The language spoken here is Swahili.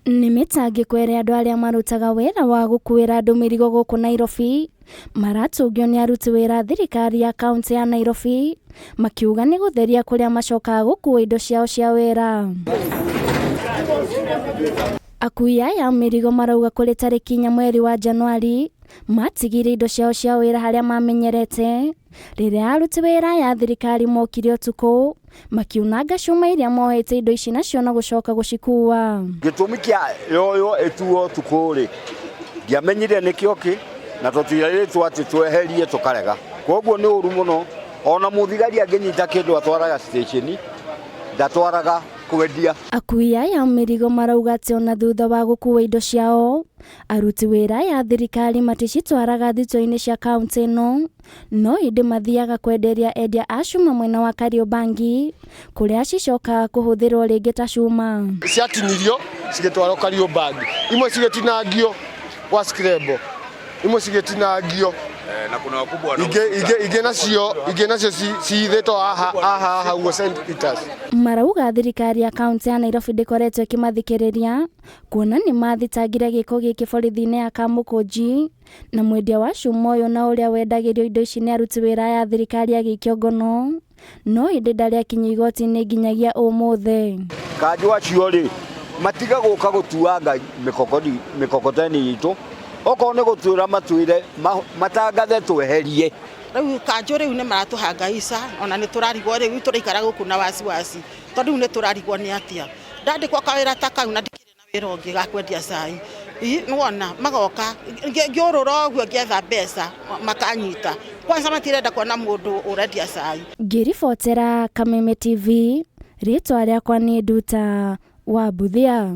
Nĩ mĩtangĩko ĩrĩa andũ arĩa marutaga wĩra wa gũkuĩra andũ mĩrigo gũkũ Nairobi maratũngio nĩ aruti wĩra thirikari ya kaunti ya Nairobi makiuga nĩ gũtheria kũrĩa macokaga gũkua indo ciao cia wĩra. Akuui aya mĩrigo marauga kũrĩ tarĩki 4 mweri wa Januari matigire indo ciao cia wĩra harĩa mamenyerete rĩrĩa aruti wĩra ya thirikari mokire ũtukũ makiunanga cuma iria mohete indo ici nacio na gũcoka gũcikua. Gĩtũmi kĩa yoyo etuo tukũrĩ ndiamenyire nĩkĩo kĩ na tũtirĩtwo atĩ tweherie tũkarega. Koguo nĩ ũru mũno, ona mũthigari angĩnyita kĩndũ atwaraga station ndatwaraga kwendia. Akuui aya mĩrigo marauga atĩ ona thutha wa gũkua indo ciao aruti wĩra ya thirikari maticitwaraga thitoo-inĩ cia kaunti ĩno, no ĩndĩ mathiaga kwenderia endia a cuma mwena wa Kariobangi kũrĩa cicokaga kũhũthĩrwo rĩngĩ ta cuma. Ciatinirio cigĩtwarwo Kariobangi, imwe cigĩtinangio kwa screbo, imwe cigĩtinangio na kuna wakubwa ingĩ nacio cithĩtwo haha uguo St. Peters. Marauga thirikari ya kaunti ya Nairobi ndĩkoretwo ĩkĩmathikĩrĩria kuona nĩ mathitangire gĩko gĩkĩ borithi-inĩ ya Kamũkũnji na mwendia wa cuma ũyũ na ũrĩa wendagĩrio indo ici nĩ aruti wĩra ya thirikari agĩikio ngono, no ĩndĩ ndarĩ akinyio igoti-inĩ nginyagia ũmũthĩ. Kanjũ acio rĩ matiga gũka gũtuanga mĩkokoteni itũ, okorwo nĩ gũtuĩra matuĩre matangathe tweherie. Rĩu kanjũ rĩu nĩ maratũhangaisha ona nĩ tũrarigwo rĩu tũraikara gũkũ na wasiwasi tondũ rĩu nĩ tũrarigwo nĩ atĩa ndandĩkwo kawĩra ta kau na ndikĩrĩ na wĩra ũngĩ ga kwendia cai nĩwona magoka ngĩũrũra ũguo ngĩetha mbeca makanyita kwanza matirenda kuona mũndũ ũrendia cai. Ngĩribotera Kameme TV, rĩtwa rĩakwa nĩ Nduta wa Buthia.